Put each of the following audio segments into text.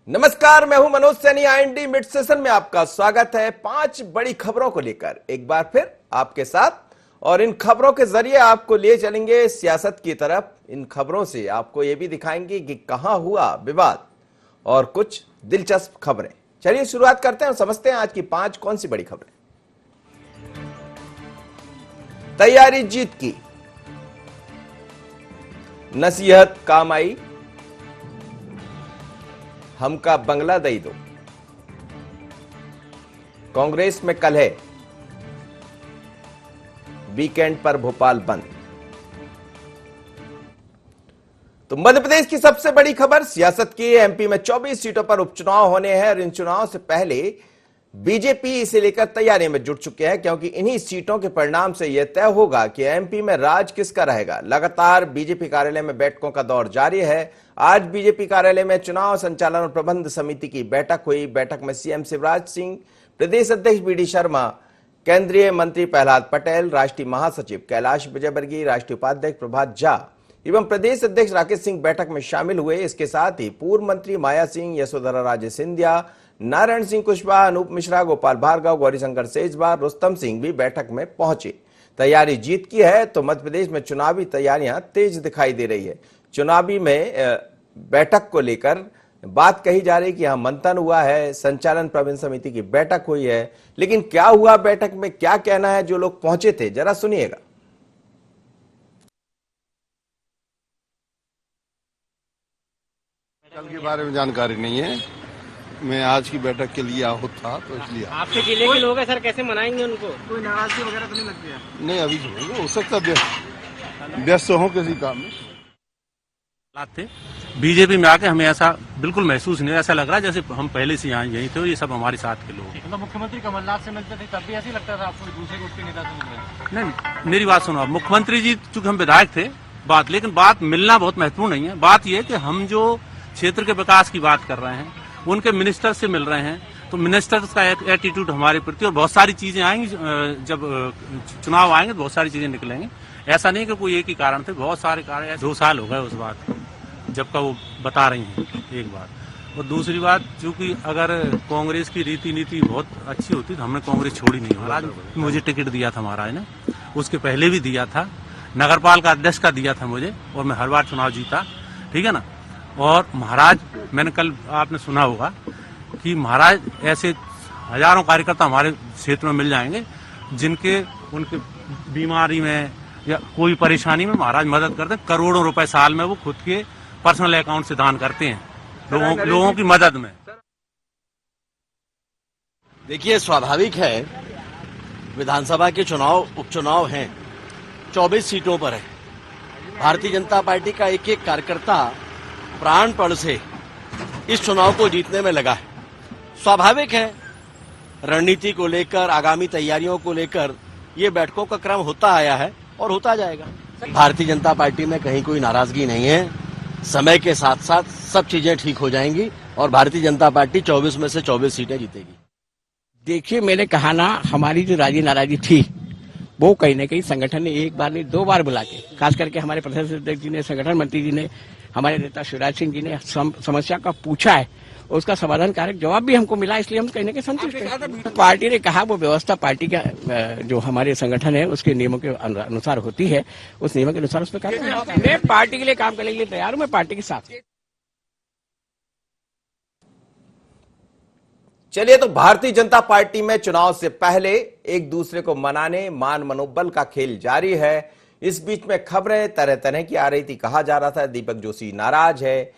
नमस्कार, मैं हूं Manoj Saini. IND mid session में आपका स्वागत है। 5 बड़ी खबरों को लेकर एक बार फिर आपके साथ, और इन खबरों के जरिए आपको ले चलेंगे सियासत की तरफ। इन खबरों से आपको यह भी दिखाएंगे कि कहां हुआ विवाद और कुछ दिलचस्प खबरें। चलिए शुरुआत करते हैं और समझते हैं आज की 5 कौन सी बड़ी खबरें। तैयारी जीत की, नसीहत काम आई, हमका बंगला दई दो, कांग्रेस में कलह, वीकेंड पर भोपाल बंद। तो मध्य प्रदेश की सबसे बड़ी खबर सियासत की। एमपी में 24 सीटों पर उपचुनाव होने हैं और इन चुनाव से पहले बीजेपी इसे लेकर तैयारी में जुट चुके हैं, क्योंकि इन्हीं सीटों के परिणाम से यह तय होगा कि एमपी में राज किसका रहेगा। लगातार बीजेपी कार्यालय में बैठकों का दौर जारी है। आज बीजेपी कार्यालय में चुनाव संचालन और प्रबंध समिति की बैठक हुई। बैठक में सीएम शिवराज सिंह, प्रदेश अध्यक्ष बीडी शर्मा, केंद्रीय मंत्री प्रहलाद पटेल, राष्ट्रीय महासचिव कैलाश विजयवर्गीय, राष्ट्रीय उपाध्यक्ष प्रभात झा एवं प्रदेश अध्यक्ष राकेश सिंह बैठक में शामिल हुए। इसके साथ ही पूर्व मंत्री माया सिंह, यशोधरा राजे सिंधिया, नारायण सिंह कुशवाहा, अनूप मिश्रा, गोपाल भार्गव, गौरीशंकर शेजवार, रुस्तम सिंह भी बैठक में पहुंचे। तैयारी जीत की है तो मध्य प्रदेश में चुनावी तैयारियां तेज दिखाई दे रही है। चुनावी में बैठक को लेकर बात कही जा रही कि यहां मंथन हुआ है, संचालन प्रबंध समिति की बैठक हुई है, लेकिन क्या हुआ बैठक में, क्या कहना है जो लोग पहुंचे थे, जरा सुनिएगा। कल के बारे में जानकारी नहीं है, मैं आज की बैठक के लिए आहूत था तो इसलिए। आपके जिले के लोग हैं सर, कैसे मनाएंगे उनको? कोई नाराजगी वगैरह तो नहीं लगती है? नहीं, अभी जो हो सकता व्यस्त हो किसी काम में। थे बीजेपी में आके हमें ऐसा बिल्कुल महसूस नहीं, ऐसा लग रहा है जैसे हम पहले से यहाँ यही थे और ये सब हमारे साथ के लोग। मतलब मुख्यमंत्री कमलनाथ से मिलते थे तब भी ऐसे लगता था आपको दूसरे गुट के नेता से मिल रहे? नहीं, मेरी बात सुनो। मुख्यमंत्री जी चूंकि हम विधायक थे बात, लेकिन बात मिलना बहुत महत्वपूर्ण नहीं है। बात यह कि हम जो क्षेत्र के विकास की बात कर रहे हैं उनके मिनिस्टर से मिल रहे हैं, तो मिनिस्टर का एटीट्यूड हमारे प्रति, और बहुत सारी चीजें आएंगी जब चुनाव आएंगे तो बहुत सारी चीजें निकलेंगी। ऐसा नहीं कि कोई एक ही कारण थे, बहुत सारे कारण। 2 साल हो गए उस बात को जब का वो बता रही हैं, एक बात। और दूसरी बात, चूंकि अगर कांग्रेस की रीति नीति बहुत अच्छी होती तो हमने कांग्रेस छोड़ी नहीं। महाराज मुझे टिकट दिया था महाराज ने, उसके पहले भी दिया था, नगरपाल का अध्यक्ष का दिया था मुझे, और मैं हर बार चुनाव जीता, ठीक है ना। और महाराज, मैंने कल आपने सुना होगा कि महाराज ऐसे हजारों कार्यकर्ता हमारे क्षेत्र में मिल जाएंगे जिनके उनके बीमारी में या कोई परेशानी में महाराज मदद करते हैं। करोड़ों रुपए साल में वो खुद के पर्सनल अकाउंट से दान करते हैं लोगों की मदद में। देखिए, स्वाभाविक है, विधानसभा के चुनाव उपचुनाव हैं, 24 सीटों पर है। भारतीय जनता पार्टी का एक एक कार्यकर्ता प्राणपण से इस चुनाव को जीतने में लगा है। स्वाभाविक है, रणनीति को लेकर, आगामी तैयारियों को लेकर ये बैठकों का क्रम होता आया है और होता जाएगा। भारतीय जनता पार्टी में कहीं कोई नाराजगी नहीं है। समय के साथ साथ सब चीजें ठीक हो जाएंगी और भारतीय जनता पार्टी 24 में से 24 सीटें जीतेगी। देखिए, मैंने कहा ना, हमारी जो राजी नाराजी थी वो कहीं ना कहीं संगठन ने एक बार नहीं 2 बार बुला के, खास करके हमारे प्रदेश अध्यक्ष जी ने, संगठन मंत्री जी ने, हमारे नेता शिवराज सिंह जी ने समस्या का पूछा है, उसका समाधान कारक जवाब भी हमको मिला, इसलिए हम कहीं ना कहीं संतुष्ट हैं। पार्टी ने कहा वो व्यवस्था पार्टी का जो हमारे संगठन है उसके नियमों के अनुसार होती है, उस नियमों के अनुसार उस पर कार्य। मैं पार्टी के लिए काम करने के लिए तैयार हूँ, मैं पार्टी के साथ। चलिए, तो भारतीय जनता पार्टी में चुनाव से पहले एक दूसरे को मनाने, मान मनोबल का खेल जारी है। इस बीच में खबरें तरह तरह की आ रही थी। कहा जा रहा था दीपक जोशी नाराज है।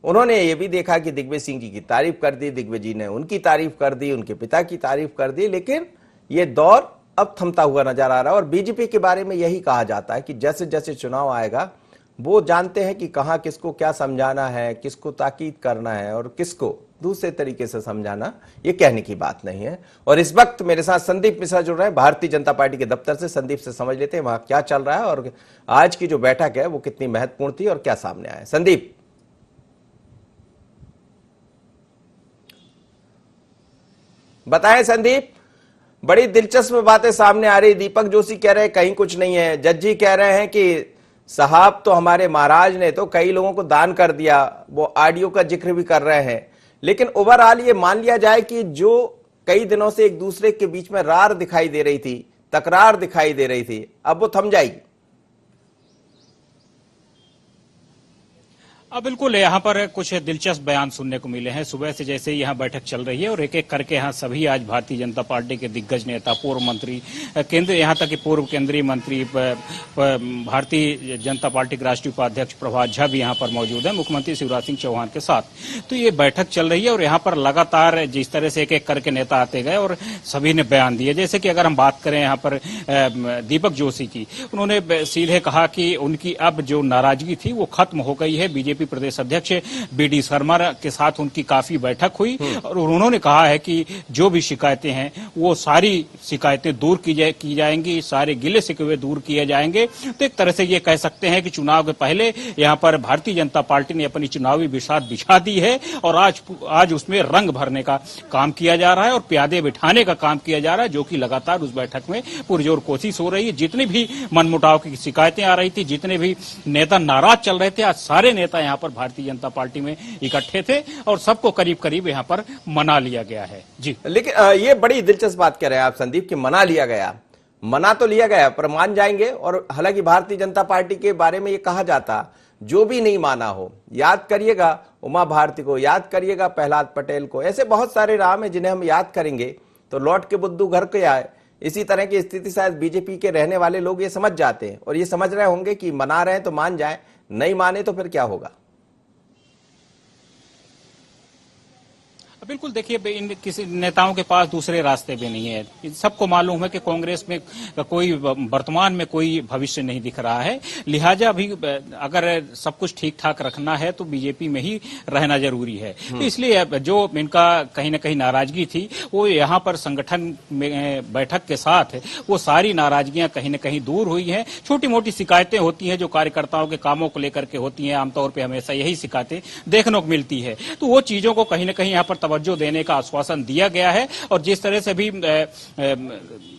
उन्होंने ये भी देखा कि दिग्विजय सिंह जी की तारीफ कर दी, दिग्विजय जी ने उनकी तारीफ कर दी, उनके पिता की तारीफ कर दी, लेकिन ये दौर अब थमता हुआ नजर आ रहा है। और बीजेपी के बारे में यही कहा जाता है कि जैसे जैसे चुनाव आएगा वो जानते हैं कि कहां किसको क्या समझाना है, किसको ताकीद करना है और किसको दूसरे तरीके से समझाना, ये कहने की बात नहीं है। और इस वक्त मेरे साथ संदीप मिश्रा जुड़ रहे हैं भारतीय जनता पार्टी के दफ्तर से। संदीप से समझ लेते हैं वहां क्या चल रहा है और आज की जो बैठक है वो कितनी महत्वपूर्ण थी और क्या सामने आया। संदीप, बताएं। संदीप, बड़ी दिलचस्प बातें सामने आ रही। दीपक जोशी कह रहे हैं कहीं कुछ नहीं है, जज्जी कह रहे हैं कि साहब तो हमारे महाराज ने तो कई लोगों को दान कर दिया, वो ऑडियो का जिक्र भी कर रहे हैं, लेकिन ओवरऑल ये मान लिया जाए कि जो कई दिनों से एक दूसरे के बीच में रार दिखाई दे रही थी, तकरार दिखाई दे रही थी, अब वो थम जाएगी। अब बिल्कुल यहाँ पर कुछ दिलचस्प बयान सुनने को मिले हैं। सुबह से जैसे ही यहाँ बैठक चल रही है और एक एक करके यहाँ सभी आज भारतीय जनता पार्टी के दिग्गज नेता, पूर्व मंत्री, केंद्र यहाँ तक कि पूर्व केंद्रीय मंत्री, भारतीय जनता पार्टी के राष्ट्रीय उपाध्यक्ष प्रभात झा भी यहाँ पर मौजूद है मुख्यमंत्री शिवराज सिंह चौहान के साथ। तो ये बैठक चल रही है और यहाँ पर लगातार जिस तरह से एक एक करके नेता आते गए और सभी ने बयान दिए। जैसे कि अगर हम बात करें यहाँ पर दीपक जोशी की, उन्होंने सीधे कहा कि उनकी अब जो नाराजगी थी वो खत्म हो गई है। बीजेपी प्रदेश अध्यक्ष बीडी शर्मा के साथ उनकी काफी बैठक हुई और उन्होंने कहा है कि जो भी शिकायतें हैं वो सारी शिकायतें दूर की जाएंगी, सारे गिले शिकवे दूर किए जाएंगे। तो एक तरह से ये कह सकते हैं कि चुनाव के पहले यहाँ पर भारतीय जनता पार्टी ने अपनी चुनावी बिसात बिछा दी है और आज उसमें रंग भरने का काम किया जा रहा है और प्यादे बिठाने का काम किया जा रहा है, जो कि लगातार उस बैठक में पुरजोर कोशिश हो रही है। जितनी भी मनमुटाव की शिकायतें आ रही थी, जितने भी नेता नाराज चल रहे थे, आज सारे नेता यहाँ पर भारतीय जनता पार्टी में इकट्ठे थे और सबको करीब करीब यहाँ पर मना लिया गया है। जी, लेकिन ये बड़ी दिलचस्प बात कह रहे हैं आप संदीप कि मना लिया गया। मना तो लिया गया पर मान जाएंगे। और हालांकि भारतीय जनता पार्टी के बारे में ये कहा जाता, जो भी नहीं माना हो याद करिएगा उमा भारती को, याद करिएगा प्रहलाद पटेल को। ऐसे बहुत सारे नाम है जिन्हें हम याद करेंगे तो लौट के बुद्धू घर के आए। इसी तरह की स्थिति शायद बीजेपी के रहने वाले लोग ये समझ जाते हैं और ये समझ रहे होंगे कि मना रहे हैं तो मान जाए, नहीं माने तो फिर क्या होगा। बिल्कुल, देखिए इन किसी नेताओं के पास दूसरे रास्ते भी नहीं है। सबको मालूम है कि कांग्रेस में कोई वर्तमान में कोई भविष्य नहीं दिख रहा है, लिहाजा भी अगर सब कुछ ठीक ठाक रखना है तो बीजेपी में ही रहना जरूरी है। तो इसलिए जो इनका कहीं ना कहीं नाराजगी थी वो यहाँ पर संगठन में बैठक के साथ वो सारी नाराजगियां कहीं ना कहीं दूर हुई हैं। छोटी मोटी शिकायतें होती हैं जो कार्यकर्ताओं के कामों को लेकर के होती हैं, आमतौर पर हमेशा यही शिकायतें देखने को मिलती है। तो वो चीजों को कहीं ना कहीं यहाँ पर तवज्जो देने का आश्वासन दिया गया है। और जिस तरह से भी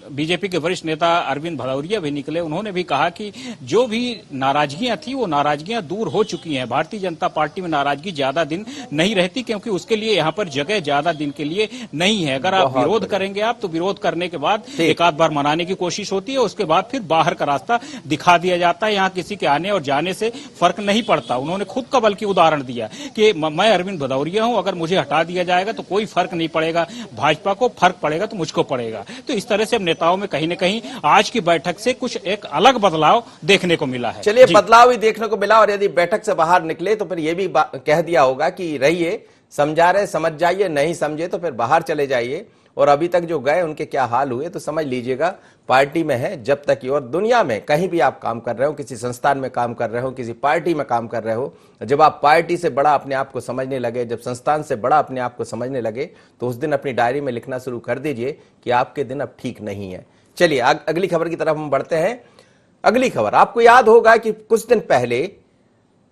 बीजेपी के वरिष्ठ नेता अरविंद भदौरिया भी निकले, उन्होंने भी कहा कि जो भी नाराजगियां थी वो नाराजगियां दूर हो चुकी हैं। भारतीय जनता पार्टी में नाराजगी ज्यादा दिन नहीं रहती क्योंकि उसके लिए यहाँ पर जगह ज्यादा दिन के लिए नहीं है। अगर आप विरोध करेंगे आप तो विरोध करने के बाद एक आध बार मनाने की कोशिश होती है, उसके बाद फिर बाहर का रास्ता दिखा दिया जाता है। यहाँ किसी के आने और जाने से फर्क नहीं पड़ता। उन्होंने खुद का बल्कि उदाहरण दिया कि मैं अरविंद भदौरिया हूं, अगर मुझे हटा दिया जाएगा तो कोई फर्क नहीं पड़ेगा, भाजपा को फर्क पड़ेगा तो मुझको पड़ेगा। तो इस तरह से नेताओं में कहीं न कहीं आज की बैठक से कुछ एक अलग बदलाव देखने को मिला है। चलिए, बदलाव ही देखने को मिला। और यदि बैठक से बाहर निकले तो फिर यह भी कह दिया होगा कि रहिए, समझा रहे समझ जाइए, नहीं समझे तो फिर बाहर चले जाइए। और अभी तक जो गए उनके क्या हाल हुए तो समझ लीजिएगा पार्टी में है जब तक ही। और दुनिया में कहीं भी आप काम कर रहे हो, किसी संस्थान में काम कर रहे हो, किसी पार्टी में काम कर रहे हो, जब आप पार्टी से बड़ा अपने आप को समझने लगे, जब संस्थान से बड़ा अपने आप को समझने लगे, तो उस दिन अपनी डायरी में लिखना शुरू कर दीजिए कि आपके दिन अब ठीक नहीं है। चलिए अगली खबर की तरफ हम बढ़ते हैं। अगली खबर, आपको याद होगा कि कुछ दिन पहले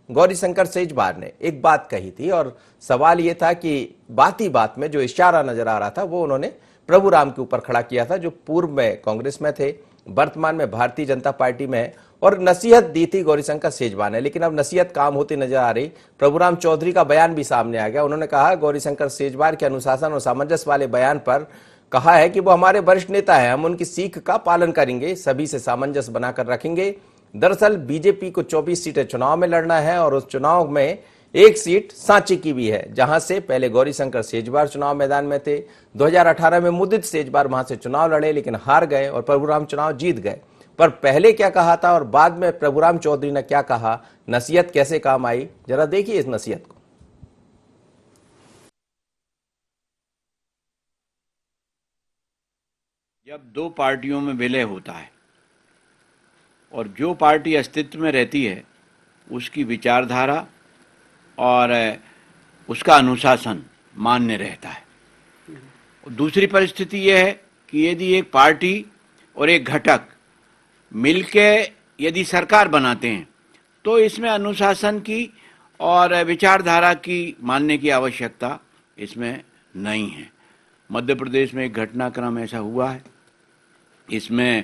गौरीशंकर सेजवार ने एक बात कही थी और सवाल यह था कि बात ही बात में जो इशारा नजर आ रहा था वो उन्होंने प्रभु राम के ऊपर खड़ा किया था, जो पूर्व में कांग्रेस में थे, वर्तमान में भारतीय जनता पार्टी में है। और नसीहत दी थी गौरीशंकर सेजवार ने, लेकिन अब नसीहत काम होती नजर आ रही। प्रभुराम चौधरी का बयान भी सामने आ गया। उन्होंने कहा गौरीशंकर सेजवार के अनुशासन और सामंजस्य वाले बयान पर कहा है कि वो हमारे वरिष्ठ नेता है, हम उनकी सीख का पालन करेंगे, सभी से सामंजस्य बनाकर रखेंगे। दरअसल बीजेपी को 24 सीटें चुनाव में लड़ना है और उस चुनाव में एक सीट सांची की भी है, जहां से पहले गौरीशंकर सेजवार चुनाव मैदान में थे। 2018 में मुदित सेजवार वहां से चुनाव लड़े लेकिन हार गए और प्रभुराम चुनाव जीत गए। पर पहले क्या कहा था और बाद में प्रभुराम चौधरी ने क्या कहा, नसीहत कैसे काम आई, जरा देखिए इस नसीहत को। जब दो पार्टियों में विलय होता है और जो पार्टी अस्तित्व में रहती है उसकी विचारधारा और उसका अनुशासन मान्य रहता है। दूसरी परिस्थिति यह है कि यदि एक पार्टी और एक घटक मिलके यदि सरकार बनाते हैं तो इसमें अनुशासन की और विचारधारा की मानने की आवश्यकता इसमें नहीं है। मध्य प्रदेश में एक घटनाक्रम ऐसा हुआ है, इसमें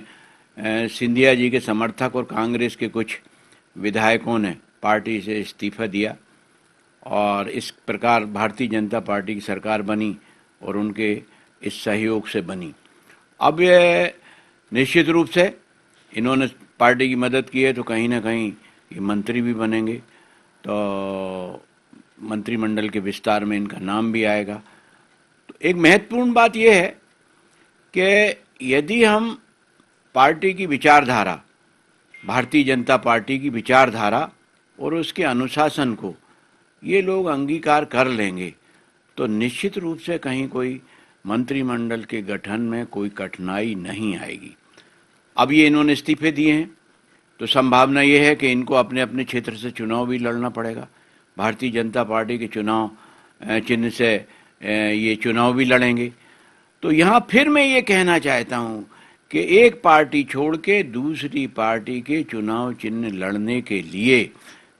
सिंधिया जी के समर्थक और कांग्रेस के कुछ विधायकों ने पार्टी से इस्तीफा दिया और इस प्रकार भारतीय जनता पार्टी की सरकार बनी और उनके इस सहयोग से बनी। अब ये निश्चित रूप से इन्होंने पार्टी की मदद की है तो कहीं ना कहीं ये मंत्री भी बनेंगे, तो मंत्रिमंडल के विस्तार में इनका नाम भी आएगा। तो एक महत्वपूर्ण बात यह है कि यदि हम पार्टी की विचारधारा, भारतीय जनता पार्टी की विचारधारा और उसके अनुशासन को ये लोग अंगीकार कर लेंगे तो निश्चित रूप से कहीं कोई मंत्रिमंडल के गठन में कोई कठिनाई नहीं आएगी। अब ये इन्होंने इस्तीफे दिए हैं तो संभावना ये है कि इनको अपने अपने क्षेत्र से चुनाव भी लड़ना पड़ेगा। भारतीय जनता पार्टी के चुनाव चिन्ह से ये चुनाव भी लड़ेंगे। तो यहाँ फिर मैं ये कहना चाहता हूँ कि एक पार्टी छोड़ के दूसरी पार्टी के चुनाव चिन्ह लड़ने के लिए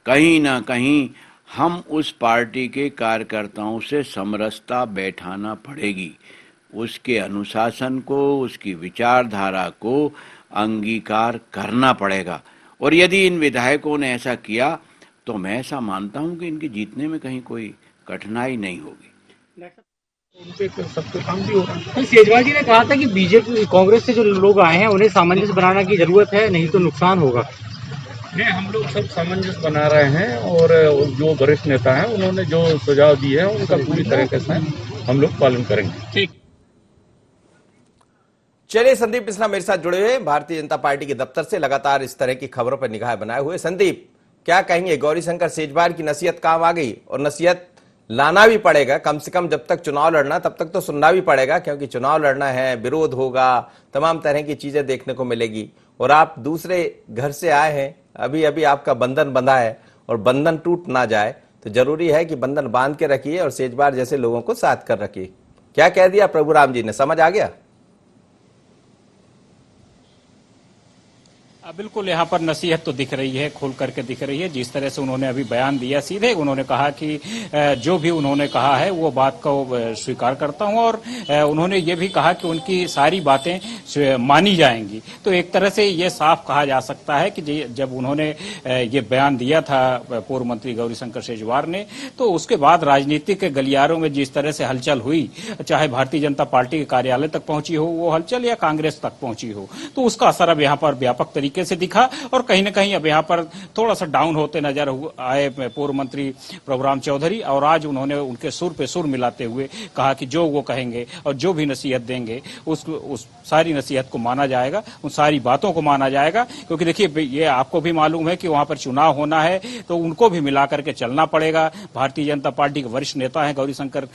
कहीं ना कहीं हम उस पार्टी के कार्यकर्ताओं से समरसता बैठाना पड़ेगी, उसके अनुशासन को, उसकी विचारधारा को अंगीकार करना पड़ेगा। और यदि इन विधायकों ने ऐसा किया तो मैं ऐसा मानता हूं कि इनके जीतने में कहीं कोई कठिनाई नहीं होगी। सबके काम भी होगा। तो सेजवाल जी ने कहा था कि बीजेपी कांग्रेस से जो लोग आए हैं उन्हें सामंजस्य बनाने की जरूरत है, नहीं तो नुकसान होगा। नहीं, हम लोग सब सामंजस्य बना रहे हैं और जो वरिष्ठ नेता हैं उन्होंने जो सुझाव दिए हैं उनका पूरी तरीके से हम लोग पालन करेंगे। ठीक। चलिए, संदीप मिश्रा मेरे साथ जुड़े हुए भारतीय जनता पार्टी के दफ्तर से लगातार इस तरह की खबरों पर निगाह बनाए हुए। संदीप, क्या कहेंगे, गौरीशंकर सेजवाल की नसीहत काम आ गई? और नसीहत लाना भी पड़ेगा, कम से कम जब तक चुनाव लड़ना तब तक तो सुनना भी पड़ेगा, क्योंकि चुनाव लड़ना है, विरोध होगा, तमाम तरह की चीजें देखने को मिलेगी। और आप दूसरे घर से आए हैं, अभी अभी आपका बंधन बंधा है और बंधन टूट ना जाए, तो जरूरी है कि बंधन बांध के रखिए और सेजवाल जैसे लोगों को साथ कर रखिए। क्या कह दिया प्रभु राम जी ने, समझ आ गया? बिल्कुल, यहाँ पर नसीहत तो दिख रही है, खोल करके दिख रही है। जिस तरह से उन्होंने अभी बयान दिया, सीधे उन्होंने कहा कि जो भी उन्होंने कहा है वो बात को स्वीकार करता हूं और उन्होंने ये भी कहा कि उनकी सारी बातें मानी जाएंगी। तो एक तरह से ये साफ कहा जा सकता है कि जब उन्होंने ये बयान दिया था पूर्व मंत्री गौरीशंकर सेजवाल ने, तो उसके बाद राजनीतिक गलियारों में जिस तरह से हलचल हुई, चाहे भारतीय जनता पार्टी के कार्यालय तक पहुंची हो वो हलचल या कांग्रेस तक पहुंची हो, तो उसका असर अब यहाँ पर व्यापक तरीके से दिखा। और कहीं ना कहीं अब यहाँ पर थोड़ा सा डाउन होते नजर आए पूर्व मंत्री प्रभुराम चौधरी, और आज उन्होंने उनके सुर पे सुर मिलाते हुए कहा कि जो वो कहेंगे और जो भी नसीहत देंगे उस सारी नसीहत को माना जाएगा, उन सारी बातों को माना जाएगा। क्योंकि देखिए, ये आपको भी मालूम है कि वहां पर चुनाव होना है तो उनको भी मिला करके चलना पड़ेगा। भारतीय जनता पार्टी के वरिष्ठ नेता है गौरीशंकर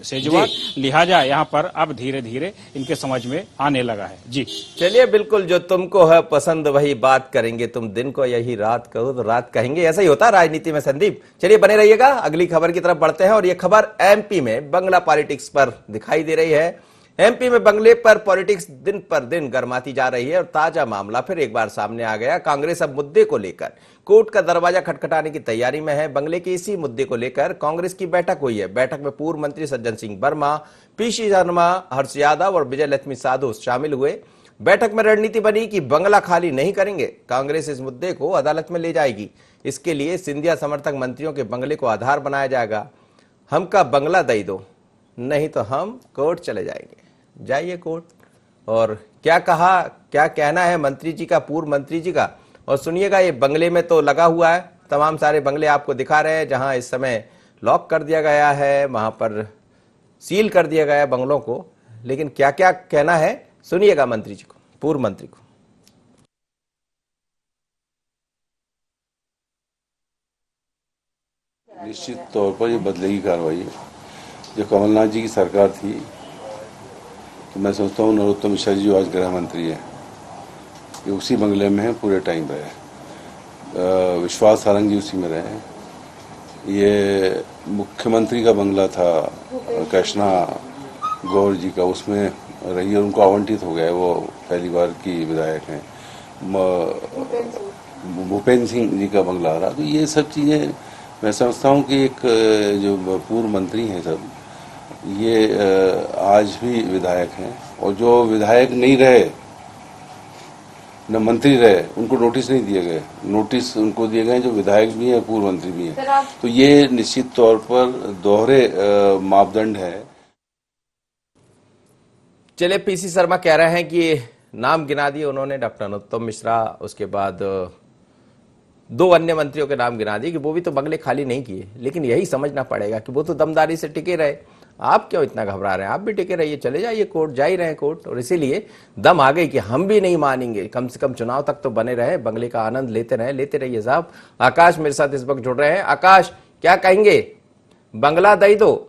सेजवाल, लिहाजा यहाँ पर अब धीरे धीरे इनके समझ में आने लगा है। जी चलिए, बिल्कुल, जो तुमको है पसंद वही बात करेंगे, तुम दिन को यही रात कहो तो रात कहेंगे, ऐसा ही होता है राजनीति में। संदीप, चलिए बने रहिएगा, अगली खबर की तरफ बढ़ते हैं। और यह खबर एमपी में बंगला पॉलिटिक्स पर दिखाई दे रही है। एमपी में बंगले पर पॉलिटिक्स दिन पर दिन गर्माती जा रही है और ताजा मामला फिर एक बार सामने आ गया। कांग्रेस अब मुद्दे को लेकर कोर्ट का दरवाजा खटखटाने की तैयारी में है। बंगले के इसी मुद्दे को लेकर कांग्रेस की बैठक हुई है। बैठक में पूर्व मंत्री सज्जन सिंह वर्मा, पीसी शर्मा, हर्ष यादव और विजय लक्ष्मी साधु शामिल हुए। बैठक में रणनीति बनी कि बंगला खाली नहीं करेंगे, कांग्रेस इस मुद्दे को अदालत में ले जाएगी। इसके लिए सिंधिया समर्थक मंत्रियों के बंगले को आधार बनाया जाएगा। हमका बंगला दे दो, नहीं तो हम कोर्ट चले जाएंगे। जाइए कोर्ट। और क्या कहा, क्या कहना है मंत्री जी का, पूर्व मंत्री जी का, और सुनिएगा। ये बंगले में तो लगा हुआ है, तमाम सारे बंगले आपको दिखा रहे हैं जहां इस समय लॉक कर दिया गया है, वहां पर सील कर दिया गया है बंगलों को। लेकिन क्या क्या कहना है सुनिएगा मंत्री जी को, पूर्व मंत्री को। निश्चित तौर पर ये बदलेगी कार्रवाई। जो कमलनाथ जी की सरकार थी, तो मैं समझता हूँ नरोत्तम मिश्रा जी जो आज गृह मंत्री हैं, ये उसी बंगले में है, पूरे टाइम रहे। विश्वास सारंग जी उसी में रहे। ये मुख्यमंत्री का बंगला था कृष्णा गौर जी का, उसमें रही और उनको आवंटित हो गया। वो पहली बार की विधायक हैं। भूपेंद्र सिंह जी का बंगला रहा। तो ये सब चीज़ें मैं समझता हूँ कि एक जो पूर्व मंत्री हैं सब, ये आज भी विधायक हैं, और जो विधायक नहीं रहे न मंत्री रहे, उनको नोटिस नहीं दिए गए। नोटिस उनको दिए गए जो विधायक भी हैं, पूर्व मंत्री भी हैं। तो ये निश्चित तौर पर दोहरे मापदंड है। चलिए, पीसी शर्मा कह रहे हैं कि नाम गिना दिए उन्होंने, डॉक्टर अनुत्तम मिश्रा, उसके बाद 2 अन्य मंत्रियों के नाम गिना दिए कि वो भी तो बंगले खाली नहीं किए। लेकिन यही समझना पड़ेगा कि वो तो दमदारी से टिके रहे, आप क्यों इतना घबरा रहे हैं? आप भी टिके रहिए, चले जाइए कोर्ट, जा ही रहे हैं कोर्ट। और इसीलिए दम आ गई कि हम भी नहीं मानेंगे, कम से कम चुनाव तक तो बने रहे, बंगले का आनंद लेते रहिए साहब। आकाश मेरे साथ इस वक्त जुड़ रहे हैं। आकाश, क्या कहेंगे, बंगला दई दो?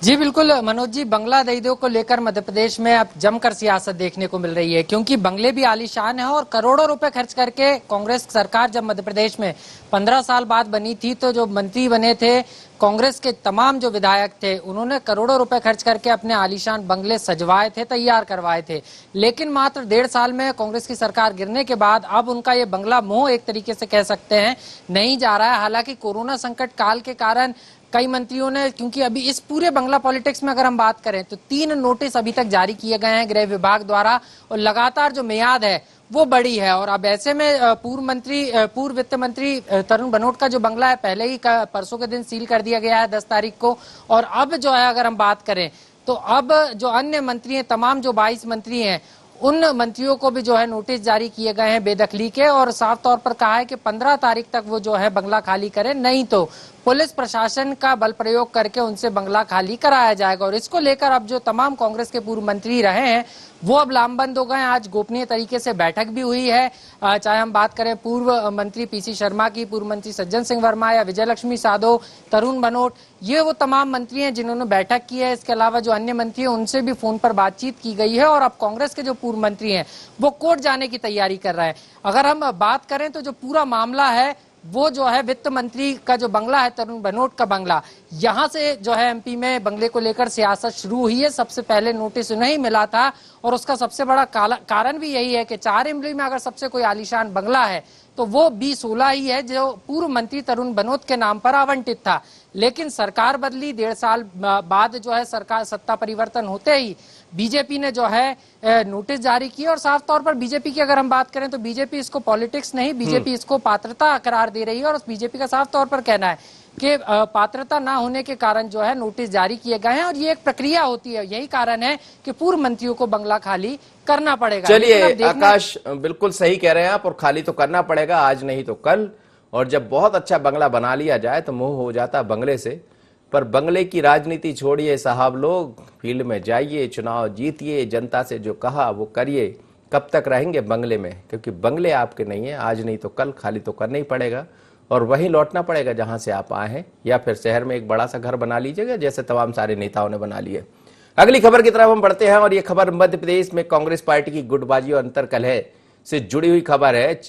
जी बिल्कुल मनोज जी, बंगला दईदो को लेकर मध्य प्रदेश में अब जमकर सियासत देखने को मिल रही है, क्योंकि बंगले भी आलीशान है और करोड़ों रुपए खर्च करके कांग्रेस सरकार जब मध्य प्रदेश में 15 साल बाद बनी थी, तो जो मंत्री बने थे कांग्रेस के तमाम जो विधायक थे, उन्होंने करोड़ों रुपए खर्च करके अपने आलीशान बंगले सजवाए थे, तैयार करवाए थे। लेकिन मात्र 1.5 साल में कांग्रेस की सरकार गिरने के बाद अब उनका ये बंगला मोह एक तरीके से कह सकते हैं नहीं जा रहा है। हालांकि कोरोना संकट काल के कारण कई मंत्रियों ने, क्योंकि अभी इस पूरे बंगला पॉलिटिक्स में अगर हम बात करें तो 3 नोटिस अभी तक जारी किए गए हैं गृह विभाग द्वारा, और लगातार जो मियाद है वो बड़ी है। और अब ऐसे में पूर्व वित्त मंत्री तरुण भनोट का जो बंगला है पहले ही परसों के दिन सील कर दिया गया है 10 तारीख को। और अब जो है अगर हम बात करें तो अब जो अन्य मंत्री हैं, तमाम जो 22 मंत्री हैं, उन मंत्रियों को भी जो है नोटिस जारी किए गए हैं बेदखली के, और साफ तौर पर कहा है कि 15 तारीख तक वो जो है बंगला खाली करें, नहीं तो पुलिस प्रशासन का बल प्रयोग करके उनसे बंगला खाली कराया जाएगा। और इसको लेकर अब जो तमाम कांग्रेस के पूर्व मंत्री रहे हैं वो अब लामबंद हो गए हैं। आज गोपनीय तरीके से बैठक भी हुई है, चाहे हम बात करें पूर्व मंत्री पीसी शर्मा की, पूर्व मंत्री सज्जन सिंह वर्मा या विजय लक्ष्मी साधो, तरुण भनोट, ये वो तमाम मंत्री हैं जिन्होंने बैठक की है। इसके अलावा जो अन्य मंत्री हैं उनसे भी फोन पर बातचीत की गई है। और अब कांग्रेस के जो पूर्व मंत्री हैं वो कोर्ट जाने की तैयारी कर रहे हैं। अगर हम बात करें तो जो पूरा मामला है वो जो है वित्त मंत्री का जो बंगला है, तरुण भनोट का बंगला, यहां से जो है एमपी में बंगले को लेकर सियासत शुरू हुई है। सबसे पहले नोटिस उन्हें मिला था, और उसका सबसे बड़ा कारण भी यही है कि 4 इमली में अगर सबसे कोई आलीशान बंगला है तो वो B16 ही है, जो पूर्व मंत्री तरुण भनोट के नाम पर आवंटित था। लेकिन सरकार बदली, 1.5 साल बाद जो है सरकार सत्ता परिवर्तन होते ही बीजेपी ने जो है नोटिस जारी किया। और साफ तौर पर बीजेपी की अगर हम बात करें तो बीजेपी इसको पॉलिटिक्स नहीं, बीजेपी इसको पात्रता करार दे रही है। और बीजेपी का साफ तौर पर कहना है कि पात्रता ना होने के कारण जो है नोटिस जारी किए गए हैं, और ये एक प्रक्रिया होती है। यही कारण है कि पूर्व मंत्रियों को बंगला खाली करना पड़ेगा। चलिए आकाश, बिल्कुल सही कह रहे हैं आप, और खाली तो करना पड़ेगा, आज नहीं तो कल। और जब बहुत अच्छा बंगला बना लिया जाए तो मोह हो जाता है बंगले से। पर बंगले की राजनीति छोड़िए साहब, लोग फील्ड में जाइए, चुनाव जीतिए, जनता से जो कहा वो करिए। कब तक रहेंगे बंगले में? क्योंकि बंगले आपके नहीं है, आज नहीं तो कल खाली तो करना ही पड़ेगा, और वहीं लौटना पड़ेगा जहां से आप आए हैं, या फिर शहर में एक बड़ा सा घर बना लीजिएगा जैसे तमाम सारे नेताओं ने बना लिए। अगली खबर की तरफ हम बढ़ते हैं, और ये खबर मध्य प्रदेश में कांग्रेस पार्टी की गुटबाजी और अंतरकलह से जुड़ी हुई खबर है।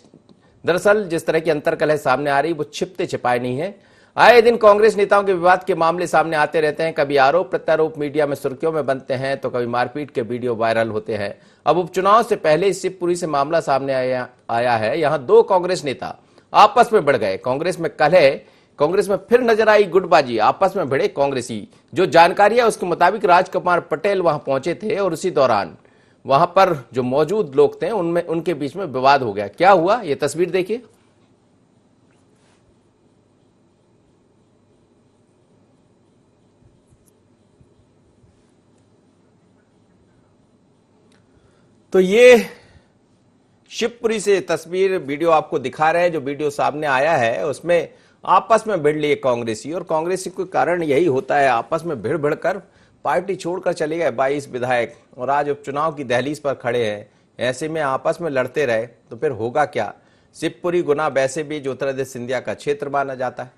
दरअसल जिस तरह की अंतरकलह सामने आ रही वो छिपते छिपाए नहीं है। आए दिन कांग्रेस नेताओं के विवाद के मामले सामने आते रहते हैं। कभी आरोप प्रत्यारोप मीडिया में सुर्खियों में बनते हैं, तो कभी मारपीट के वीडियो वायरल होते हैं। अब उपचुनाव से पहले शिवपुरी से मामला सामने आया है। यहां 2 कांग्रेस नेता आपस में बढ़ गए। कांग्रेस में कलह, कांग्रेस में फिर नजर आई गुटबाजी, आपस में भिड़े कांग्रेसी। जो जानकारी है उसके मुताबिक राजकुमार पटेल वहां पहुंचे थे, और उसी दौरान वहां पर जो मौजूद लोग थे उनके बीच में विवाद हो गया। क्या हुआ, ये तस्वीर देखिए। तो ये शिवपुरी से तस्वीर वीडियो आपको दिखा रहे हैं। जो वीडियो सामने आया है उसमें आपस में भिड़ लिए कांग्रेसी, और कांग्रेसी के कारण यही होता है, आपस में भिड़ भिड़ कर पार्टी छोड़कर चले गए 22 विधायक, और आज उपचुनाव की दहलीज पर खड़े हैं। ऐसे में आपस में लड़ते रहे तो फिर होगा क्या? शिवपुरी गुना वैसे भी ज्योतिरादित्य सिंधिया का क्षेत्र माना जाता है।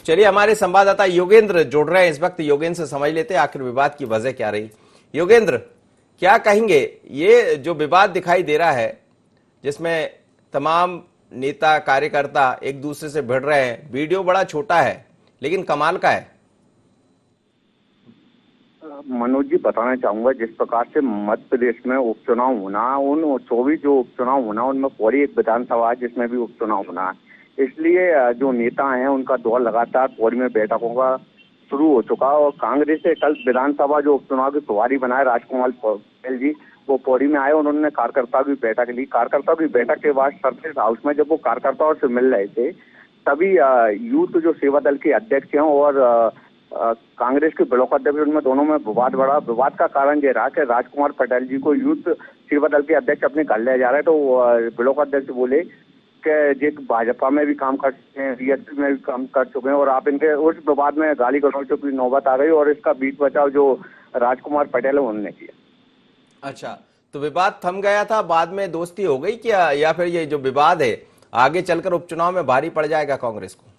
चलिए हमारे संवाददाता योगेंद्र जुड़ रहे हैं इस वक्त। योगेंद्र से समझ लेते हैं आखिर विवाद की वजह क्या रही। योगेंद्र, क्या कहेंगे, ये जो विवाद दिखाई दे रहा है जिसमें तमाम नेता कार्यकर्ता एक दूसरे से भिड़ रहे हैं, वीडियो बड़ा छोटा है लेकिन कमाल का है। मनोज जी, बताना चाहूंगा जिस प्रकार से मध्य प्रदेश में उपचुनाव होना, उन 24 जो उपचुनाव होना उनमें पूरी एक विधानसभा है जिसमें भी उपचुनाव होना है। इसलिए जो नेता हैं उनका दौर लगातार पौड़ी में बैठकों का शुरू हो चुका है और कांग्रेस से कल विधानसभा जो उपचुनाव के प्रभारी बनाए राजकुमार पटेल जी, वो पौड़ी में आए। उन्होंने कार्यकर्ताओं की बैठक ली। कार्यकर्ताओं की बैठक के बाद सर्किट हाउस में जब वो कार्यकर्ताओं से मिल रहे थे, तभी यूथ जो सेवा दल के अध्यक्ष हैं और कांग्रेस के ब्लॉक अध्यक्ष, उनमें दोनों में विवाद बढ़ा। विवाद का कारण ये रहा कि राजकुमार पटेल जी को यूथ सेवा दल के अध्यक्ष अपने घर ले जा रहे हैं, तो ब्लॉक अध्यक्ष बोले कि जे भाजपा में भी काम कर चुके हैं, बीएसपी में भी काम कर चुके हैं और आप इनके उस विवाद में गाली गलौचों की नौबत आ गई और इसका बीच बचाव जो राजकुमार पटेल है उन्होंने किया। अच्छा, तो विवाद थम गया था, बाद में दोस्ती हो गई क्या, या फिर ये जो विवाद है आगे चलकर उपचुनाव में भारी पड़ जाएगा कांग्रेस को?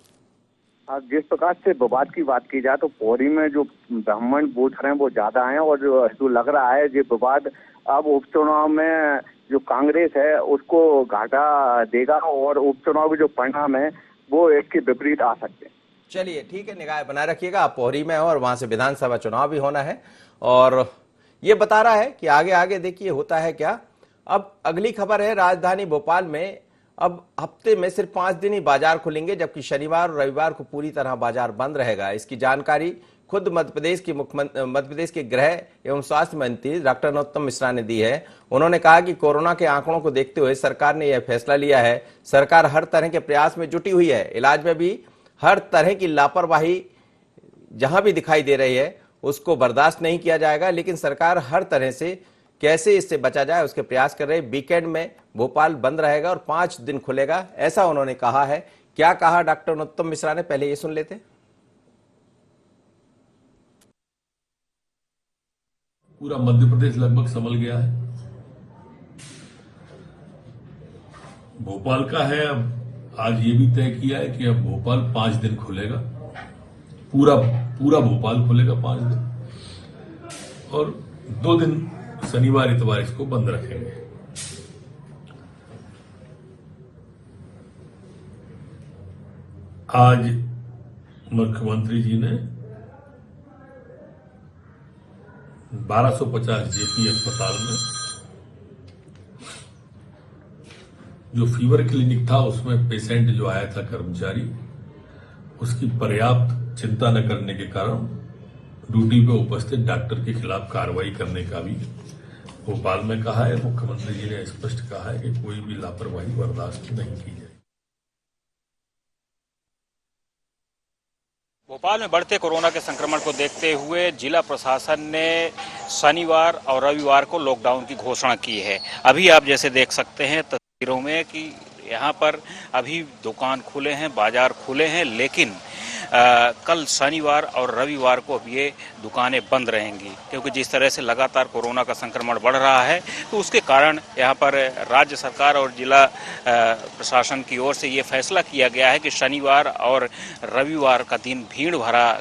अब जिस प्रकार से विवाद की बात की जाए तो पौड़ी में जो ब्राह्मण वोटर हैं वो ज्यादा हैं और जो लग रहा है ये विवाद अब उपचुनाव में जो कांग्रेस है उसको घाटा देगा और उपचुनाव के जो परिणाम है वो इसके विपरीत आ सकते हैं। चलिए ठीक है, निगाह बनाए रखिएगा। आप पोहरी में हो और वहां से विधानसभा चुनाव भी होना है और ये बता रहा है कि आगे आगे देखिए होता है क्या। अब अगली खबर है राजधानी भोपाल में अब हफ्ते में सिर्फ 5 दिन ही बाजार खुलेंगे, जबकि शनिवार और रविवार को पूरी तरह बाजार बंद रहेगा। इसकी जानकारी खुद मध्य प्रदेश के गृह एवं स्वास्थ्य मंत्री डॉक्टर नरोत्तम मिश्रा ने दी है। उन्होंने कहा कि कोरोना के आंकड़ों को देखते हुए सरकार ने यह फैसला लिया है। सरकार हर तरह के प्रयास में जुटी हुई है। इलाज में भी हर तरह की लापरवाही जहां भी दिखाई दे रही है उसको बर्दाश्त नहीं किया जाएगा, लेकिन सरकार हर तरह से कैसे इससे बचा जाए उसके प्रयास कर रहे। वीकेंड में भोपाल बंद रहेगा और 5 दिन खुलेगा, ऐसा उन्होंने कहा है। क्या कहा डॉक्टर नरोत्तम मिश्रा ने, पहले ये सुन लेते। पूरा मध्य प्रदेश लगभग संभल गया है। भोपाल का है, अब आज ये भी तय किया है कि अब भोपाल 5 दिन खुलेगा, पूरा भोपाल खुलेगा 5 दिन और 2 दिन शनिवार इतवार इसको बंद रखेंगे। आज मुख्यमंत्री जी ने 1250 जेपी अस्पताल में जो फीवर क्लिनिक था उसमें पेशेंट जो आया था कर्मचारी, उसकी पर्याप्त चिंता न करने के कारण ड्यूटी पे उपस्थित डॉक्टर के खिलाफ कार्रवाई करने का भी भोपाल में कहा है। मुख्यमंत्री जी ने स्पष्ट कहा है कि कोई भी लापरवाही बर्दाश्त नहीं की जाए। भोपाल में बढ़ते कोरोना के संक्रमण को देखते हुए जिला प्रशासन ने शनिवार और रविवार को लॉकडाउन की घोषणा की है। अभी आप जैसे देख सकते हैं तस्वीरों में कि यहाँ पर अभी दुकान खुले हैं, बाजार खुले हैं, लेकिन कल शनिवार और रविवार को अब ये दुकानें बंद रहेंगी, क्योंकि जिस तरह से लगातार कोरोना का संक्रमण बढ़ रहा है तो उसके कारण यहाँ पर राज्य सरकार और जिला प्रशासन की ओर से ये फैसला किया गया है कि शनिवार और रविवार का दिन भीड़ भरा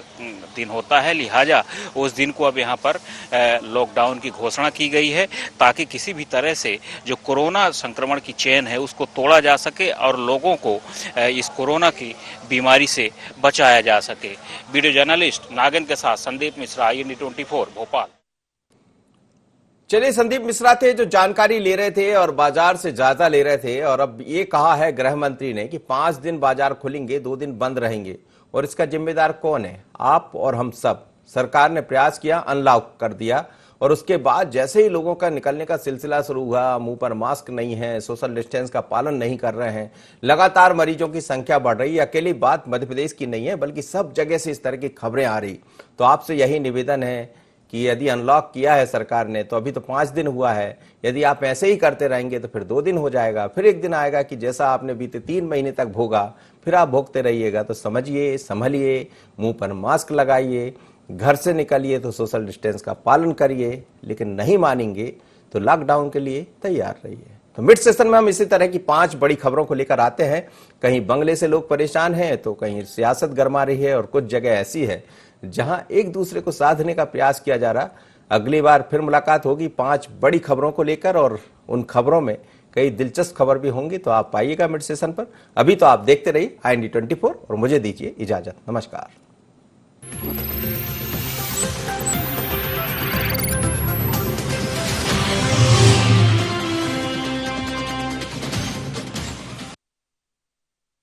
दिन होता है, लिहाजा उस दिन को अब यहाँ पर लॉकडाउन की घोषणा की गई है, ताकि किसी भी तरह से जो कोरोना संक्रमण की चेन है उसको तोड़ा जा सके और लोगों को इस कोरोना की बीमारी से बचाया जा सके। वीडियो जर्नलिस्ट नागन के साथ संदीप मिश्रा, IND24 भोपाल। चलिए, संदीप मिश्रा थे जो जानकारी ले रहे थे और बाजार से जायजा ले रहे थे। और अब ये कहा है गृह मंत्री ने कि 5 दिन बाजार खुलेंगे, 2 दिन बंद रहेंगे। और इसका जिम्मेदार कौन है? आप और हम सब। सरकार ने प्रयास किया, अनलॉक कर दिया और उसके बाद जैसे ही लोगों का निकलने का सिलसिला शुरू हुआ, मुंह पर मास्क नहीं है, सोशल डिस्टेंस का पालन नहीं कर रहे हैं, लगातार मरीजों की संख्या बढ़ रही है। अकेली बात मध्य प्रदेश की नहीं है, बल्कि सब जगह से इस तरह की खबरें आ रही। तो आपसे यही निवेदन है कि यदि अनलॉक किया है सरकार ने तो अभी तो 5 दिन हुआ है, यदि आप ऐसे ही करते रहेंगे तो फिर 2 दिन हो जाएगा, फिर एक दिन आएगा कि जैसा आपने बीते 3 महीने तक भोगा फिर आप भोगते रहिएगा। तो समझिए, संभलिए, मुंह पर मास्क लगाइए, घर से निकलिए तो सोशल डिस्टेंस का पालन करिए, लेकिन नहीं मानेंगे तो लॉकडाउन के लिए तैयार रहिए। तो मिड सेशन में हम इसी तरह की 5 बड़ी खबरों को लेकर आते हैं। कहीं बंगले से लोग परेशान हैं तो कहीं सियासत गरमा रही है और कुछ जगह ऐसी है जहां एक दूसरे को साधने का प्रयास किया जा रहा। अगली बार फिर मुलाकात होगी 5 बड़ी खबरों को लेकर और उन खबरों में कई दिलचस्प खबर भी होंगी, तो आप पाइएगा मिड सेशन पर। अभी तो आप देखते रहिए IND24 और मुझे दीजिए इजाजत। नमस्कार।